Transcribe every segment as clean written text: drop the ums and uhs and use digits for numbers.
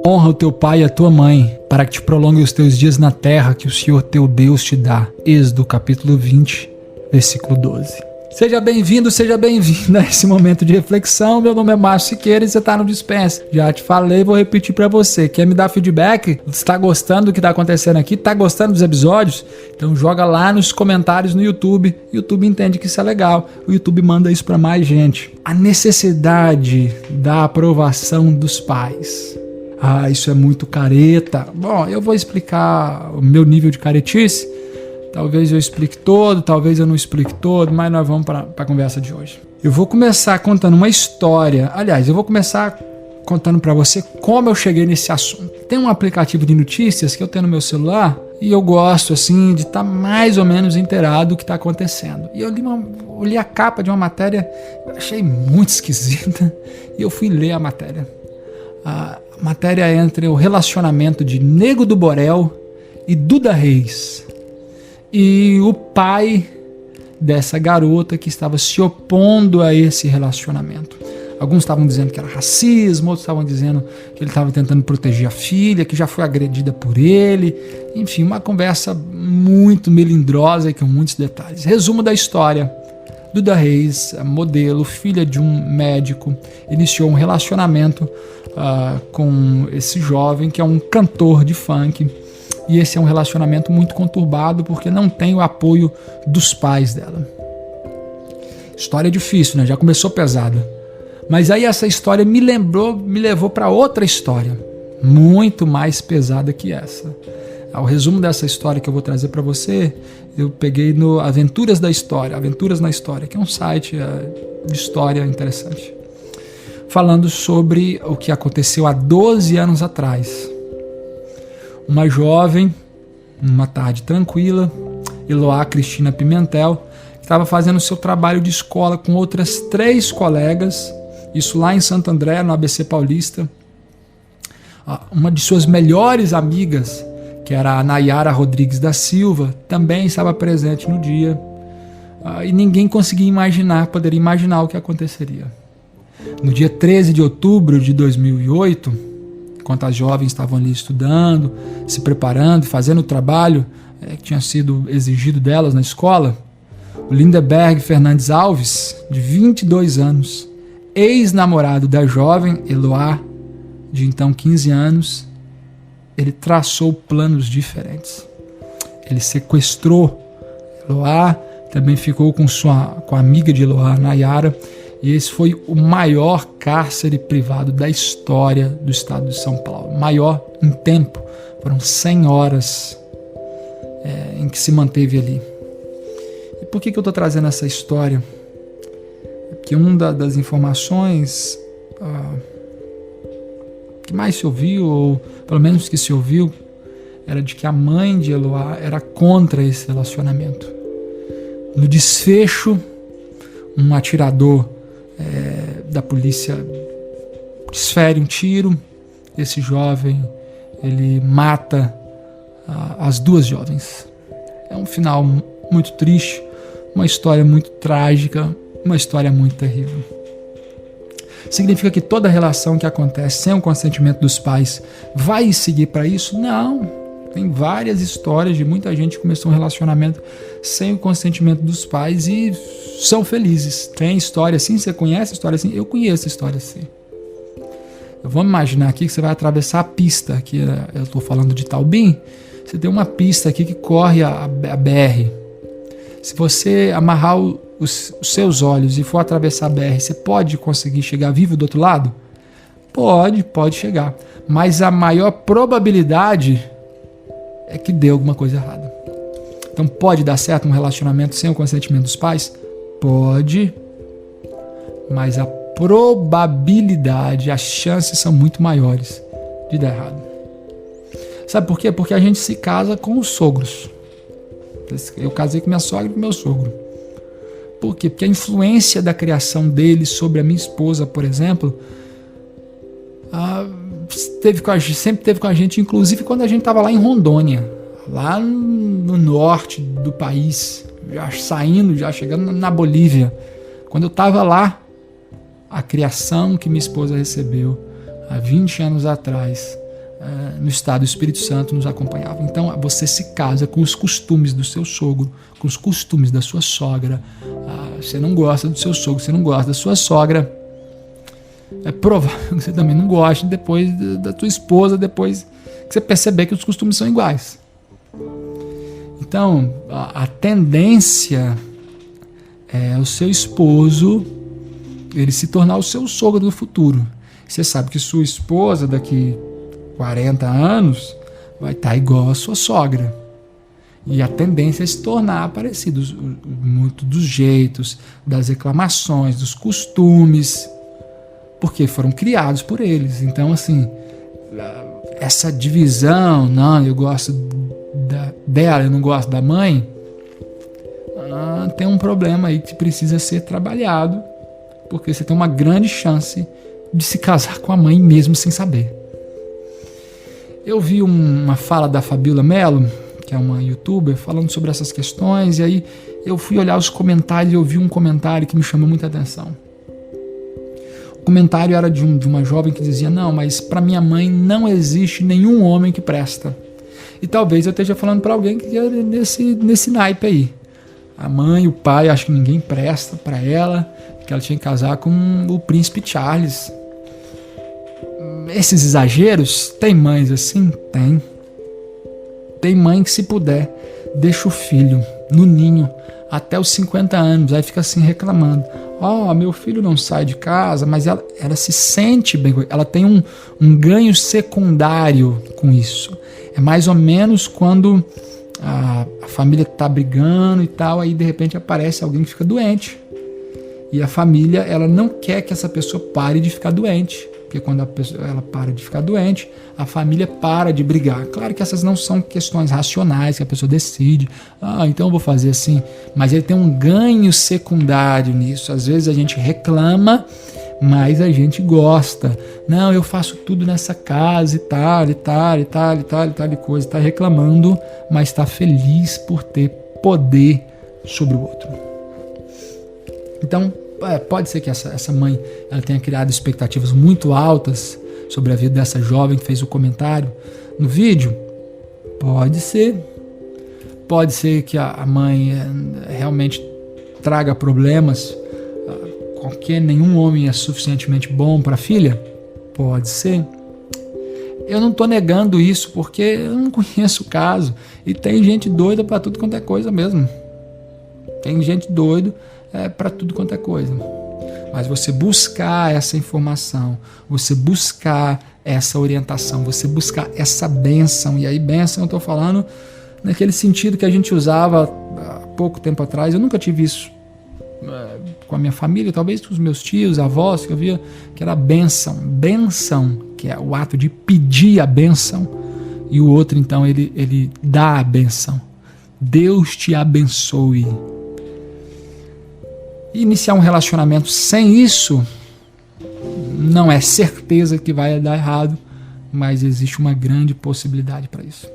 Honra o teu pai e a tua mãe, para que te prolongue os teus dias na terra que o Senhor teu Deus te dá. Êxodo capítulo 20, versículo 12. Seja bem-vindo, seja bem-vinda a esse momento de reflexão. Meu nome é Márcio Siqueira e você está no Dispense. Já te falei, vou repetir para você. Quer me dar feedback? Está gostando do que está acontecendo aqui? Está gostando dos episódios? Então joga lá nos comentários no YouTube. O YouTube entende que isso é legal. O YouTube manda isso para mais gente. A necessidade da aprovação dos pais. Isso é muito careta. Bom, eu vou explicar o meu nível de caretice. Talvez eu explique todo, talvez eu não explique todo, mas nós vamos para a conversa de hoje. Eu vou começar contando uma história. Aliás, eu vou começar contando para você como eu cheguei nesse assunto. Tem um aplicativo de notícias que eu tenho no meu celular e eu gosto assim de estar mais ou menos inteirado do que está acontecendo. E eu li a capa de uma matéria, eu achei muito esquisita e eu fui ler a matéria. A matéria é entre o relacionamento de Nego do Borel e Duda Reis. E o pai dessa garota que estava se opondo a esse relacionamento. Alguns estavam dizendo que era racismo, outros estavam dizendo que ele estava tentando proteger a filha, que já foi agredida por ele. Enfim, uma conversa muito melindrosa e com muitos detalhes. Resumo da história. Duda Reis, modelo, filha de um médico, iniciou um relacionamento com esse jovem que é um cantor de funk. E esse é um relacionamento muito conturbado porque não tem o apoio dos pais dela. História difícil, né? Já começou pesada. Mas aí essa história me levou para outra história, muito mais pesada que essa. O resumo dessa história que eu vou trazer para você, eu peguei no Aventuras na História, que é um site de história interessante. Falando sobre o que aconteceu há 12 anos atrás. Uma jovem, numa tarde tranquila, Eloá Cristina Pimentel, estava fazendo seu trabalho de escola com outras 3 colegas, isso lá em Santo André, no ABC Paulista. Uma de suas melhores amigas, que era a Nayara Rodrigues da Silva, também estava presente no dia. E ninguém conseguia poderia imaginar o que aconteceria. No dia 13 de outubro de 2008, enquanto as jovens estavam ali estudando, se preparando, fazendo o trabalho que tinha sido exigido delas na escola, o Lindeberg Fernandes Alves, de 22 anos, ex-namorado da jovem Eloá, de então 15 anos, ele traçou planos diferentes. Ele sequestrou Eloá, também ficou com a amiga de Eloá, Nayara, e esse foi o maior cárcere privado da história do estado de São Paulo. Maior em tempo. Foram 100 horas em que se manteve ali. E por que eu estou trazendo essa história? Porque uma das informações que mais se ouviu, ou pelo menos que se ouviu, era de que a mãe de Eloá era contra esse relacionamento. No desfecho, um atirador da polícia desfere um tiro. Esse jovem, ele mata as 2 jovens. É um final muito triste, uma história muito trágica, uma história muito terrível. Significa que toda relação que acontece sem o consentimento dos pais vai seguir para isso? Não. Tem várias histórias de muita gente que começou um relacionamento sem o consentimento dos pais e são felizes. Tem história assim? Você conhece a história assim? Eu conheço a história assim. Vamos imaginar aqui que você vai atravessar a pista. Aqui eu estou falando de Taubim. Você tem uma pista aqui que corre a BR. Se você amarrar os seus olhos e for atravessar a BR, você pode conseguir chegar vivo do outro lado? Pode chegar. Mas a maior probabilidade é que dê alguma coisa errada. Então pode dar certo um relacionamento sem o consentimento dos pais? Pode. Mas a probabilidade, as chances são muito maiores de dar errado. Sabe por quê? Porque a gente se casa com os sogros. Eu casei com minha sogra e com meu sogro. Por quê? Porque a influência da criação deles sobre a minha esposa, por exemplo, sempre teve com a gente, inclusive quando a gente estava lá em Rondônia, lá no norte do país, já chegando na Bolívia. Quando eu estava lá, a criação que minha esposa recebeu há 20 anos atrás no estado do Espírito Santo nos acompanhava. Então você se casa com os costumes do seu sogro, com os costumes da sua sogra. Você não gosta do seu sogro, você não gosta da sua sogra. É provável que você também não goste depois da tua esposa, depois que você perceber que os costumes são iguais. Então, a tendência é o seu esposo ele se tornar o seu sogro do futuro. Você sabe que sua esposa daqui 40 anos vai estar igual a sua sogra. E a tendência é se tornar parecidos, muito dos jeitos, das reclamações, dos costumes, porque foram criados por eles. Então, assim, essa divisão, não, eu gosto dela, eu não gosto da mãe, tem um problema aí que precisa ser trabalhado, porque você tem uma grande chance de se casar com a mãe mesmo sem saber. Eu vi uma fala da Fabiola Mello, que é uma youtuber, falando sobre essas questões, e aí eu fui olhar os comentários e eu vi um comentário que me chamou muita atenção. O comentário era de uma jovem que dizia: não, mas para minha mãe não existe nenhum homem que presta. E talvez eu esteja falando para alguém que é nesse naipe aí. A mãe, o pai, acho que ninguém presta para ela, que ela tinha que casar com o príncipe Charles. Esses exageros, tem mães assim? Tem. Tem mãe que, se puder, deixa o filho no ninho até os 50 anos, aí fica assim reclamando: meu filho não sai de casa, mas ela se sente bem, ela tem um ganho secundário com isso. É mais ou menos quando a família está brigando e tal, aí de repente aparece alguém que fica doente. E a família, ela não quer que essa pessoa pare de ficar doente. Porque quando ela para de ficar doente, a família para de brigar. Claro que essas não são questões racionais, que a pessoa decide, então eu vou fazer assim. Mas ele tem um ganho secundário nisso. Às vezes a gente reclama, mas a gente gosta. Não, eu faço tudo nessa casa e tal e coisa. Está reclamando, mas está feliz por ter poder sobre o outro. Então, pode ser que essa mãe ela tenha criado expectativas muito altas sobre a vida dessa jovem que fez o comentário no vídeo. Pode ser. Pode ser que a mãe realmente traga problemas, porque nenhum homem é suficientemente bom para a filha. Pode ser. Eu não estou negando isso, porque eu não conheço o caso. E tem gente doida para tudo quanto é coisa mesmo. Tem gente doida para tudo quanto é coisa. Mas você buscar essa informação, você buscar essa orientação, você buscar essa bênção, e aí bênção eu estou falando naquele sentido que a gente usava há pouco tempo atrás. Eu nunca tive isso com a minha família, talvez com os meus tios, avós, que eu via que era bênção, que é o ato de pedir a bênção, e o outro então ele dá a bênção. Deus te abençoe. Iniciar um relacionamento sem isso não é certeza que vai dar errado, mas existe uma grande possibilidade para isso.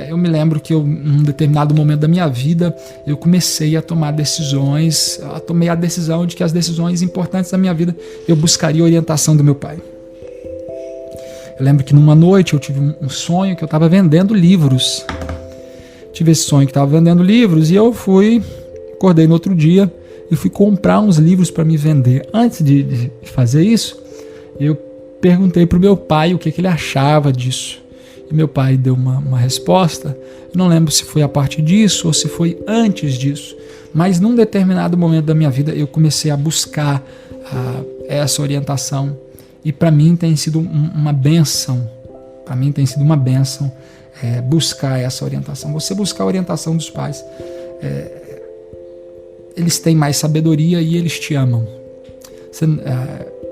Eu me lembro que em um determinado momento da minha vida, eu comecei a tomar decisões, tomei a decisão de que as decisões importantes da minha vida, eu buscaria a orientação do meu pai. Eu lembro que numa noite eu tive um sonho que eu estava vendendo livros. Tive esse sonho que estava vendendo livros e eu acordei no outro dia, e fui comprar uns livros para me vender. Antes de fazer isso, eu perguntei para o meu pai o que ele achava disso. E meu pai deu uma resposta. Eu não lembro se foi a partir disso ou se foi antes disso. Mas num determinado momento da minha vida, eu comecei a buscar essa orientação. E para mim tem sido uma bênção. Para mim tem sido uma bênção buscar essa orientação. Você buscar a orientação dos pais. Eles têm mais sabedoria e eles te amam.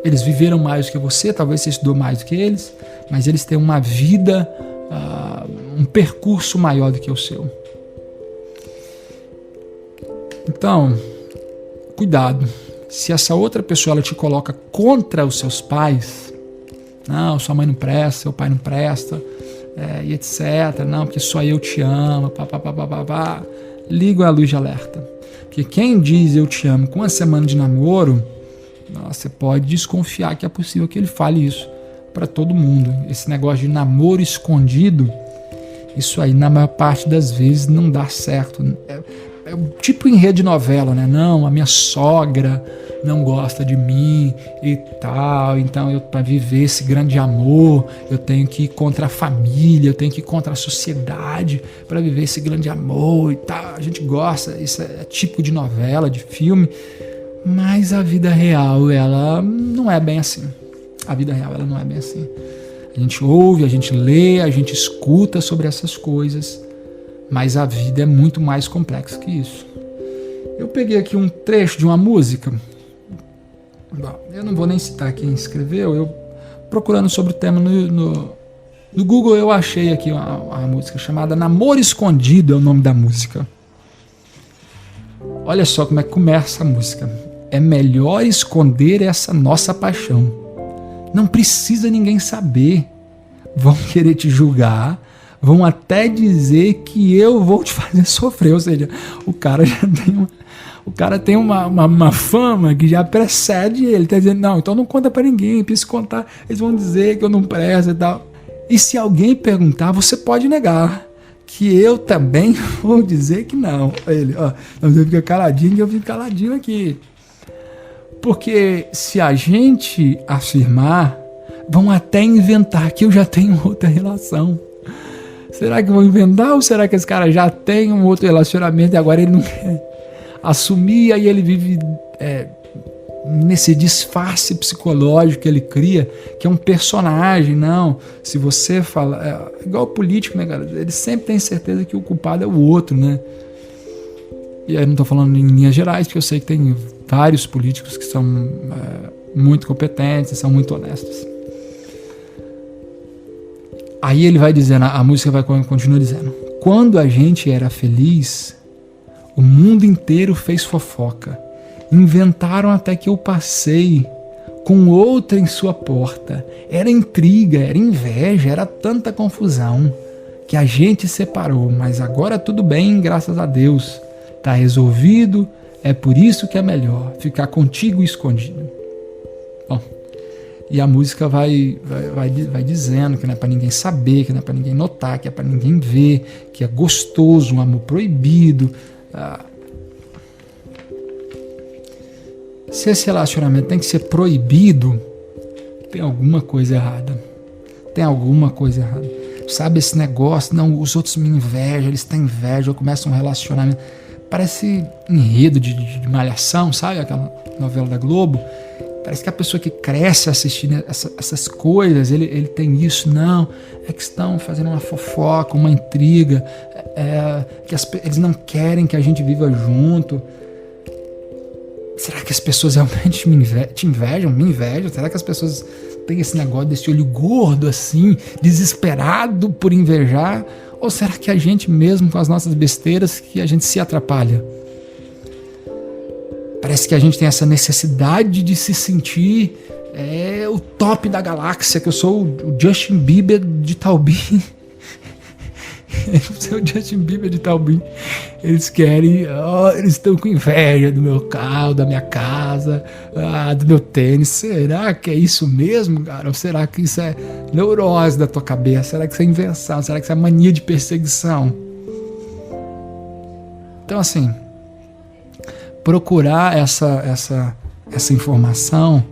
Eles viveram mais do que você, talvez você estudou mais do que eles, mas eles têm uma vida, um percurso maior do que o seu. Então, cuidado. Se essa outra pessoa ela te coloca contra os seus pais, não, sua mãe não presta, seu pai não presta, e etc. Não, porque só eu te amo, liga a luz de alerta. Porque quem diz eu te amo com uma semana de namoro, você pode desconfiar que é possível que ele fale isso para todo mundo. Esse negócio de namoro escondido, isso aí na maior parte das vezes não dá certo. É tipo em rede de novela, né? Não, a minha sogra não gosta de mim e tal, então eu, para viver esse grande amor, eu tenho que ir contra a família, eu tenho que ir contra a sociedade para viver esse grande amor e tal. A gente gosta, isso é tipo de novela, de filme, mas a vida real, ela não é bem assim. A vida real, ela não é bem assim. A gente ouve, a gente lê, a gente escuta sobre essas coisas, mas a vida é muito mais complexa que isso. Eu peguei aqui um trecho de uma música. Bom, eu não vou nem citar quem escreveu. Eu, procurando sobre o tema no Google, eu achei aqui uma música chamada Namoro Escondido, é o nome da música. Olha só como é que começa a música. É melhor esconder essa nossa paixão. Não precisa ninguém saber. Vão querer te julgar, vão até dizer que eu vou te fazer sofrer. Ou seja, o cara já tem uma fama que já precede ele. Tá dizendo, não, então não conta pra ninguém, pra se contar, eles vão dizer que eu não presto e tal. E se alguém perguntar, você pode negar, que eu também vou dizer que não. Ele, ó, você fica caladinho e eu fico caladinho aqui. Porque se a gente afirmar, vão até inventar que eu já tenho outra relação. Será que vão inventar ou será que esse cara já tem um outro relacionamento e agora ele não quer assumir? Aí ele vive nesse disfarce psicológico que ele cria, que é um personagem. Não, se você fala... igual o político, né, cara? Ele sempre tem certeza que o culpado é o outro, né? E aí eu não estou falando em linhas gerais, porque eu sei que tem vários políticos que são muito competentes, são muito honestos. Aí ele vai dizendo, a música continua dizendo: quando a gente era feliz, o mundo inteiro fez fofoca. Inventaram até que eu passei com outra em sua porta. Era intriga, era inveja, era tanta confusão que a gente separou. Mas agora tudo bem, graças a Deus. Tá resolvido, é por isso que é melhor ficar contigo escondido. Bom, e a música vai dizendo que não é para ninguém saber, que não é para ninguém notar, que é para ninguém ver, que é gostoso, um amor proibido. Se esse relacionamento tem que ser proibido, tem alguma coisa errada. Tem alguma coisa errada. Sabe esse negócio? Não, os outros me invejam, eles têm inveja, eu começo um relacionamento. Parece enredo de malhação, sabe? Aquela novela da Globo. Parece que a pessoa que cresce assistindo essas coisas, ele tem isso. Não, é que estão fazendo uma fofoca, uma intriga, que eles não querem que a gente viva junto. Será que as pessoas realmente te invejam? Me invejam? Será que as pessoas têm esse negócio desse olho gordo assim, desesperado por invejar? Ou será que a gente mesmo, com as nossas besteiras, que a gente se atrapalha? Parece que a gente tem essa necessidade de se sentir o top da galáxia, que eu sou o Justin Bieber de Taubim. Eu sou o Justin Bieber de Taubim. Eles querem, eles estão com inveja do meu carro, da minha casa, do meu tênis. Será que é isso mesmo, cara? Ou será que isso é neurose da tua cabeça? Será que isso é invenção? Será que isso é mania de perseguição? Então, assim, procurar essa informação,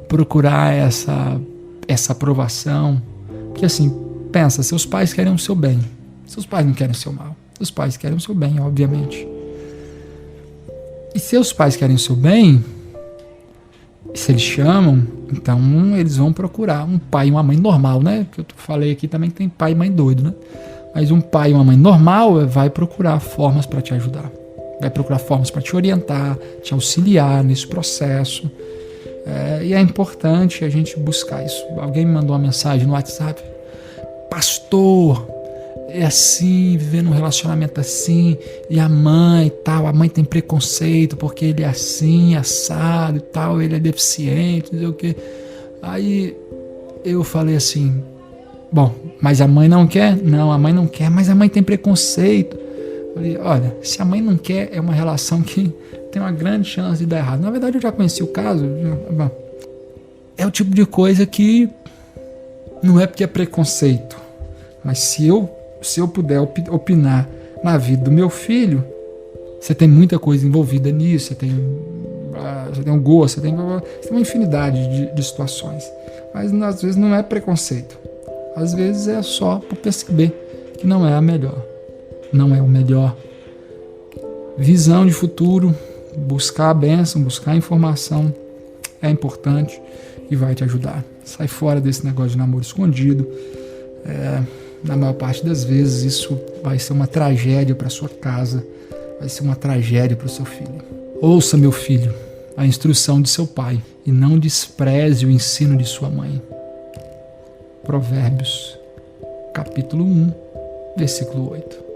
procurar essa aprovação, porque assim, pensa, seus pais querem o seu bem, seus pais não querem o seu mal, seus pais querem o seu bem, obviamente. E seus pais querem o seu bem, se eles chamam, então eles vão procurar um pai e uma mãe normal, né? Porque eu falei aqui também que tem pai e mãe doido, né? Mas um pai e uma mãe normal vai procurar formas para te ajudar. Vai procurar formas para te orientar, te auxiliar nesse processo. E é importante a gente buscar isso. Alguém me mandou uma mensagem no WhatsApp: pastor, é assim, vivendo um relacionamento assim, e a mãe e tal, a mãe tem preconceito porque ele é assim, assado e tal, ele é deficiente, não sei o quê. Aí eu falei assim: bom, mas a mãe não quer? Não, a mãe não quer, mas a mãe tem preconceito. Eu falei: olha, se a mãe não quer, é uma relação que tem uma grande chance de dar errado. Na verdade, eu já conheci o caso. É o tipo de coisa que Não é porque é preconceito, mas se eu puder opinar na vida do meu filho, você tem muita coisa envolvida nisso, você tem um gosto, você tem uma infinidade de situações. Mas às vezes não é preconceito. Às vezes é só por perceber que não é a melhor. Não é o melhor. Visão de futuro, buscar a bênção, buscar a informação é importante e vai te ajudar. Sai fora desse negócio de namoro escondido. Na maior parte das vezes isso vai ser uma tragédia para sua casa, vai ser uma tragédia para o seu filho. Ouça, meu filho, a instrução de seu pai e não despreze o ensino de sua mãe. Provérbios, capítulo 1, versículo 8.